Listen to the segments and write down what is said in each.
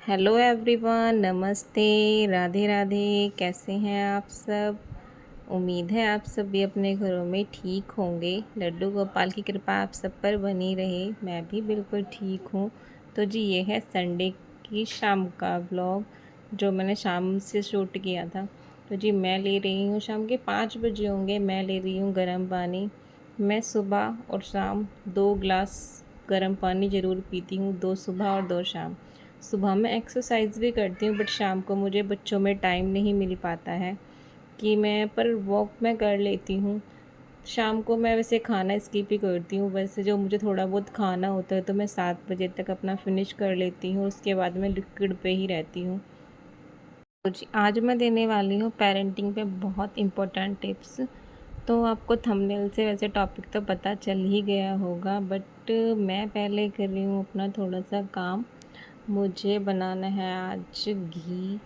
Hello everyone, नमस्ते, राधे राधे। कैसे हैं आप सब? उम्मीद है आप सब भी अपने घरों में ठीक होंगे। लड्डू गोपाल की कृपा आप सब पर बनी रहे। मैं भी बिल्कुल ठीक हूँ। तो जी, ये है संडे की शाम का व्लॉग जो मैंने शाम से शूट किया था। तो जी, मैं ले रही हूँ, शाम के 5 बजे होंगे, मैं ले रही हूँ गर्म पानी। मैं सुबह और शाम 2 ग्लास गर्म पानी ज़रूर पीती हूँ, 2 सुबह और 2 शाम। सुबह में एक्सरसाइज़ भी करती हूँ, बट शाम को मुझे बच्चों में टाइम नहीं मिल पाता है कि मैं, पर वॉक मैं कर लेती हूँ। शाम को मैं वैसे खाना स्किप ही करती हूँ। वैसे जो मुझे थोड़ा बहुत खाना होता है तो मैं 7 बजे तक अपना फिनिश कर लेती हूँ, उसके बाद मैं लिक्विड पे ही रहती हूँ। तो जी, आज मैं देने वाली हूँ पेरेंटिंग पे बहुत इम्पोर्टेंट टिप्स। तो आपको थंबनेल से वैसे टॉपिक तो पता चल ही गया होगा, बट मैं पहले कर रही हूँ अपना थोड़ा सा काम। मुझे बनाना है आज घी।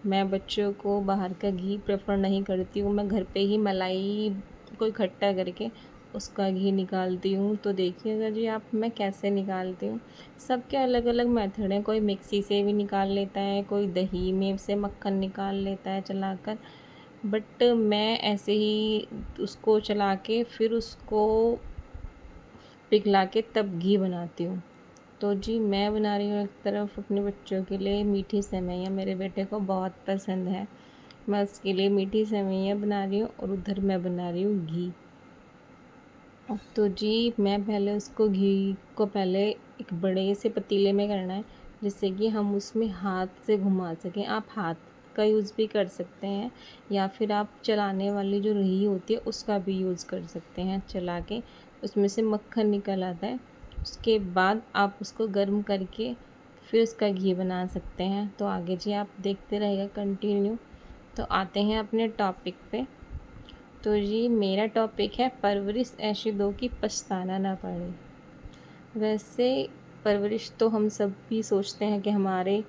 मैं बच्चों को बाहर का घी प्रेफर नहीं करती हूँ, मैं घर पे ही मलाई को इकट्ठा करके उसका घी निकालती हूँ। तो देखिएगा जी आप, मैं कैसे निकालती हूँ। सबके अलग अलग मेथड हैं, कोई मिक्सी से भी निकाल लेता है, कोई दही में से मक्खन निकाल लेता है चलाकर, बट मैं ऐसे ही उसको चला के फिर उसको पिघला के तब घी बनाती हूँ। तो जी, मैं बना रही हूँ एक तरफ अपने बच्चों के लिए मीठी सेवइयाँ, मेरे बेटे को बहुत पसंद है। मैं उसके लिए मीठी सेवइयाँ बना रही हूँ और उधर मैं बना रही हूँ घी। तो जी, मैं पहले उसको घी को पहले एक बड़े से पतीले में करना है, जिससे कि हम उसमें हाथ से घुमा सकें। आप हाथ का यूज़ भी कर सकते हैं, या फिर आप चलाने वाली जो रही होती है उसका भी यूज़ कर सकते हैं। चला के उसमें से मक्खन निकल आता है, उसके बाद आप उसको गर्म करके फिर उसका घी बना सकते हैं। तो आगे जी आप देखते रहिएगा कंटिन्यू। तो आते हैं अपने टॉपिक पे। तो जी, मेरा टॉपिक है परवरिश ऐसी दो कि पछताना ना पड़े। वैसे परवरिश तो हम सब भी सोचते हैं कि हमारे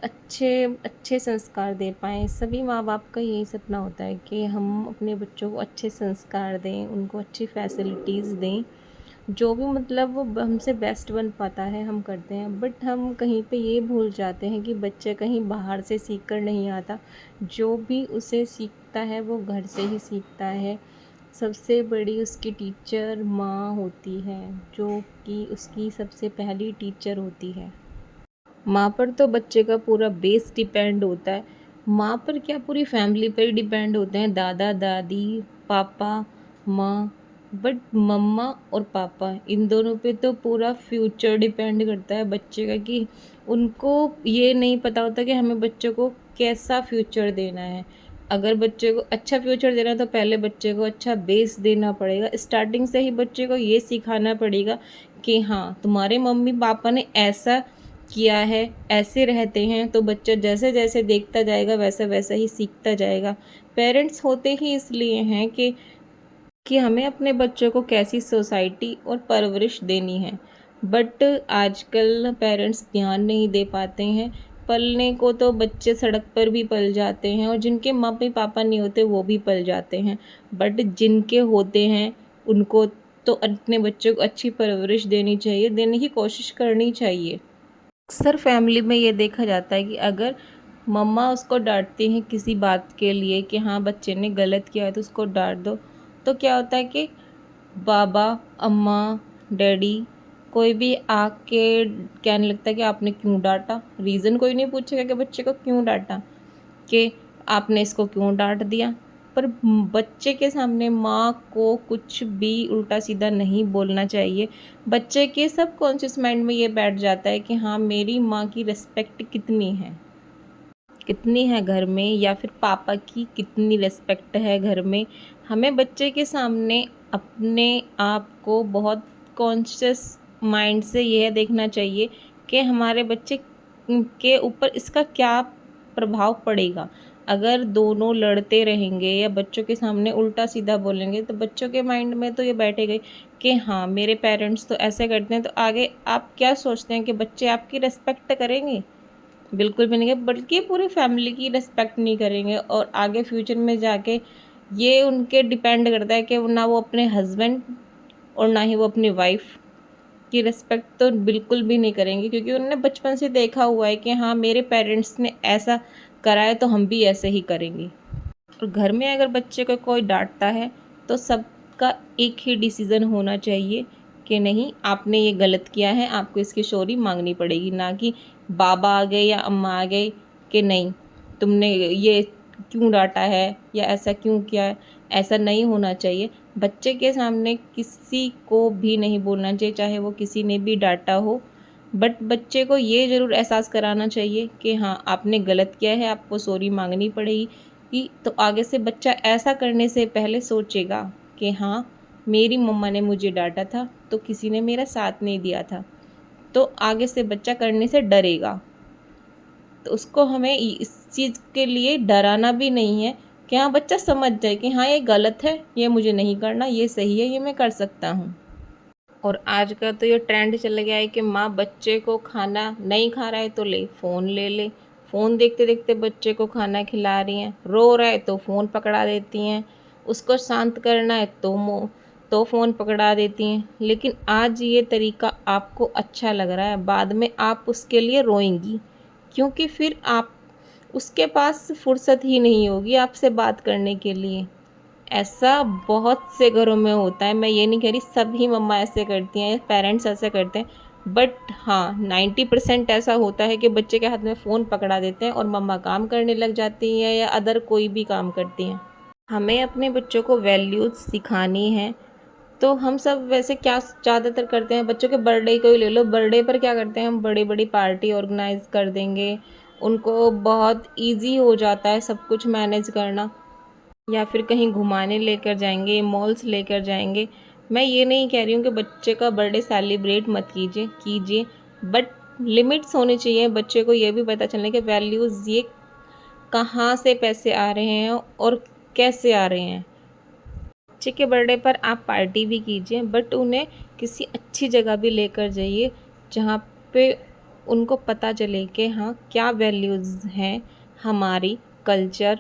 अच्छे अच्छे संस्कार दे पाएँ। सभी माँ बाप का यही सपना होता है कि हम अपने बच्चों को अच्छे संस्कार दें, उनको अच्छी फैसिलिटीज़ दें। जो भी मतलब वो हमसे बेस्ट बन पाता है हम करते हैं, बट हम कहीं पे ये भूल जाते हैं कि बच्चे कहीं बाहर से सीख कर नहीं आता। जो भी उसे सीखता है वो घर से ही सीखता है। सबसे बड़ी उसकी टीचर माँ होती है, जो कि उसकी सबसे पहली टीचर होती है। माँ पर तो बच्चे का पूरा बेस डिपेंड होता है। माँ पर क्या, पूरी फैमिली पर ही डिपेंड होते हैं, दादा दादी, पापा, माँ। बट मम्मा और पापा, इन दोनों पे तो पूरा फ्यूचर डिपेंड करता है बच्चे का, कि उनको ये नहीं पता होता कि हमें बच्चों को कैसा फ्यूचर देना है। अगर बच्चे को अच्छा फ्यूचर देना है तो पहले बच्चे को अच्छा बेस देना पड़ेगा। स्टार्टिंग से ही बच्चे को ये सिखाना पड़ेगा कि हाँ, तुम्हारे मम्मी पापा ने ऐसा किया है, ऐसे रहते हैं, तो बच्चा जैसे जैसे देखता जाएगा वैसा वैसा ही सीखता जाएगा। पेरेंट्स होते ही इसलिए हैं कि हमें अपने बच्चों को कैसी सोसाइटी और परवरिश देनी है। बट आजकल पेरेंट्स ध्यान नहीं दे पाते हैं। पलने को तो बच्चे सड़क पर भी पल जाते हैं, और जिनके मम्मी पापा नहीं होते वो भी पल जाते हैं। बट जिनके होते हैं उनको तो अपने बच्चों को अच्छी परवरिश देनी चाहिए, देने की कोशिश करनी चाहिए। अक्सर फैमिली में ये देखा जाता है कि अगर मम्मा उसको डांटती हैं किसी बात के लिए कि हाँ बच्चे ने गलत किया है तो उसको डांट दो, तो क्या होता है कि बाबा, अम्मा, डैडी, कोई भी आके कहने लगता है कि आपने क्यों डांटा। रीज़न कोई नहीं पूछेगा कि बच्चे को क्यों डांटा, कि आपने इसको क्यों डांट दिया। पर बच्चे के सामने माँ को कुछ भी उल्टा सीधा नहीं बोलना चाहिए। बच्चे के सबकॉन्शियस माइंड में ये बैठ जाता है कि हाँ, मेरी माँ की रिस्पेक्ट कितनी है घर में, या फिर पापा की कितनी रिस्पेक्ट है घर में। हमें बच्चे के सामने अपने आप को बहुत कॉन्शियस माइंड से यह देखना चाहिए कि हमारे बच्चे के ऊपर इसका क्या प्रभाव पड़ेगा। अगर दोनों लड़ते रहेंगे या बच्चों के सामने उल्टा सीधा बोलेंगे, तो बच्चों के माइंड में तो ये बैठेगा कि हाँ, मेरे पेरेंट्स तो ऐसे करते हैं, तो आगे आप क्या सोचते हैं कि बच्चे आपकी रिस्पेक्ट करेंगे? बिल्कुल भी नहीं है, बल्कि पूरी फैमिली की रिस्पेक्ट नहीं करेंगे। और आगे फ्यूचर में जाके ये उनके डिपेंड करता है कि ना वो अपने हस्बैंड और ना ही वो अपनी वाइफ आपकी रिस्पेक्ट तो बिल्कुल भी नहीं करेंगे, क्योंकि उन्होंने बचपन से देखा हुआ है कि हाँ मेरे पेरेंट्स ने ऐसा करा है तो हम भी ऐसे ही करेंगे। और घर में अगर बच्चे को कोई डांटता है तो सबका एक ही डिसीज़न होना चाहिए कि नहीं, आपने ये गलत किया है, आपको इसकी सॉरी मांगनी पड़ेगी। ना कि बाबा आ गए या अम्मा आ गए कि नहीं तुमने ये क्यों डांटा है या ऐसा क्यों किया है। ऐसा नहीं होना चाहिए। बच्चे के सामने किसी को भी नहीं बोलना चाहिए, चाहे वो किसी ने भी डांटा हो। बट बच्चे को ये ज़रूर एहसास कराना चाहिए कि हाँ आपने गलत किया है, आपको सॉरी मांगनी पड़ेगी। कि तो आगे से बच्चा ऐसा करने से पहले सोचेगा कि हाँ मेरी मम्मा ने मुझे डांटा था तो किसी ने मेरा साथ नहीं दिया था, तो आगे से बच्चा करने से डरेगा। तो उसको हमें इस चीज़ के लिए डराना भी नहीं है कि हाँ बच्चा समझ जाए कि हाँ ये गलत है, ये मुझे नहीं करना, ये सही है, ये मैं कर सकता हूँ। और आज का तो ये ट्रेंड चल गया है कि माँ बच्चे को खाना नहीं खा रहा है तो ले फ़ोन ले ले, फ़ोन देखते देखते बच्चे को खाना खिला रही हैं, रो रहा है तो फ़ोन पकड़ा देती हैं, उसको शांत करना है तो फ़ोन पकड़ा देती हैं। लेकिन आज ये तरीका आपको अच्छा लग रहा है, बाद में आप उसके लिए रोएंगी, क्योंकि फिर आप उसके पास फुर्सत ही नहीं होगी आपसे बात करने के लिए। ऐसा बहुत से घरों में होता है, मैं ये नहीं कह रही सभी मम्मा ऐसे करती हैं, पेरेंट्स ऐसे करते हैं, बट हाँ 90% ऐसा होता है कि बच्चे के हाथ में फ़ोन पकड़ा देते हैं और मम्मा काम करने लग जाती हैं या अदर कोई भी काम करती हैं। हमें अपने बच्चों को वैल्यूज़ सिखानी है। तो हम सब वैसे क्या ज़्यादातर करते हैं, बच्चों के बर्थडे को ही ले लो, बर्थडे पर क्या करते हैं हम, बड़ी बड़ी पार्टी ऑर्गेनाइज़ कर देंगे, उनको बहुत ईजी हो जाता है सब कुछ मैनेज करना। या फिर कहीं घुमाने लेकर जाएंगे, मॉल्स लेकर जाएंगे। मैं ये नहीं कह रही हूँ कि बच्चे का बर्थडे सेलिब्रेट मत कीजिए कीजिए, बट लिमिट्स होनी चाहिए। बच्चे को ये भी पता चलने के वैल्यूज़, ये कहाँ से पैसे आ रहे हैं और कैसे आ रहे हैं। बच्चे के बर्थडे पर आप पार्टी भी कीजिए, बट उन्हें किसी अच्छी जगह भी लेकर जाइए जहाँ पे उनको पता चले कि हाँ क्या वैल्यूज़ हैं हमारी, कल्चर।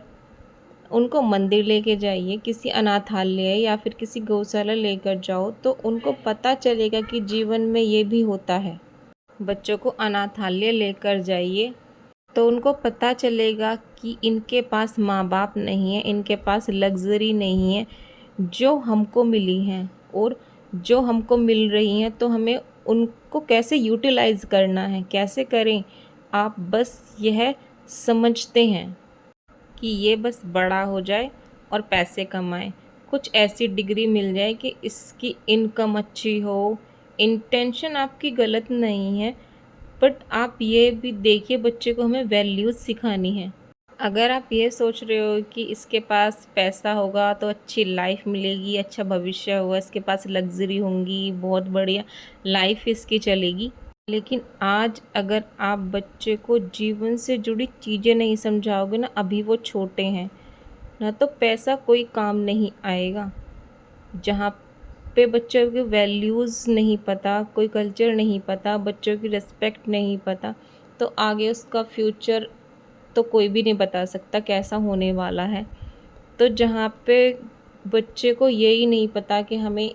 उनको मंदिर लेके जाइए, किसी अनाथालय या फिर किसी गौशाला लेकर जाओ तो उनको पता चलेगा कि जीवन में ये भी होता है। बच्चों को अनाथालय लेकर जाइए तो उनको पता चलेगा कि इनके पास माँ बाप नहीं है, इनके पास लग्ज़री नहीं है जो हमको मिली हैं, और जो हमको मिल रही हैं तो हमें उनको कैसे यूटिलाइज़ करना है, कैसे करें। आप बस यह समझते हैं कि ये बस बड़ा हो जाए और पैसे कमाए, कुछ ऐसी डिग्री मिल जाए कि इसकी इनकम अच्छी हो। इंटेंशन आपकी गलत नहीं है, बट आप ये भी देखिए बच्चे को हमें वैल्यूज़ सिखानी है। अगर आप ये सोच रहे हो कि इसके पास पैसा होगा तो अच्छी लाइफ मिलेगी, अच्छा भविष्य होगा, इसके पास लग्ज़री होंगी, बहुत बढ़िया लाइफ इसकी चलेगी, लेकिन आज अगर आप बच्चे को जीवन से जुड़ी चीज़ें नहीं समझाओगे ना, अभी वो छोटे हैं ना, तो पैसा कोई काम नहीं आएगा। जहाँ पे बच्चों की वैल्यूज़ नहीं पता, कोई कल्चर नहीं पता, बच्चों की रिस्पेक्ट नहीं पता, तो आगे उसका फ्यूचर तो कोई भी नहीं बता सकता कैसा होने वाला है। तो जहाँ पे बच्चे को यही नहीं पता कि हमें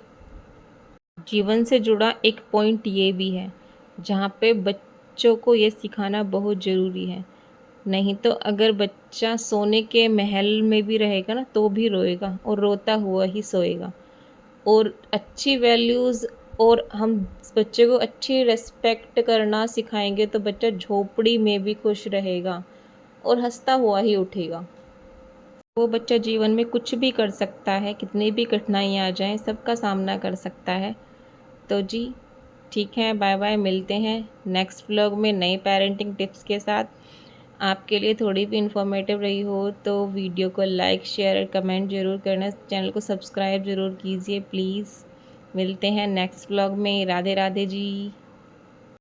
जीवन से जुड़ा एक पॉइंट ये भी है, जहाँ पे बच्चों को ये सिखाना बहुत ज़रूरी है। नहीं तो अगर बच्चा सोने के महल में भी रहेगा ना तो भी रोएगा और रोता हुआ ही सोएगा। और अच्छी वैल्यूज़, और हम बच्चे को अच्छी रिस्पेक्ट करना सिखाएंगे तो बच्चा झोपड़ी में भी खुश रहेगा और हंसता हुआ ही उठेगा। वो बच्चा जीवन में कुछ भी कर सकता है, कितनी भी कठिनाइयाँ आ जाएं सबका सामना कर सकता है। तो जी ठीक है, बाय बाय, मिलते हैं नेक्स्ट व्लॉग में नए पेरेंटिंग टिप्स के साथ। आपके लिए थोड़ी भी इंफॉर्मेटिव रही हो तो वीडियो को लाइक शेयर और कमेंट ज़रूर करना, चैनल को सब्सक्राइब ज़रूर कीजिए प्लीज़। मिलते हैं नेक्स्ट व्लॉग में। राधे राधे जी।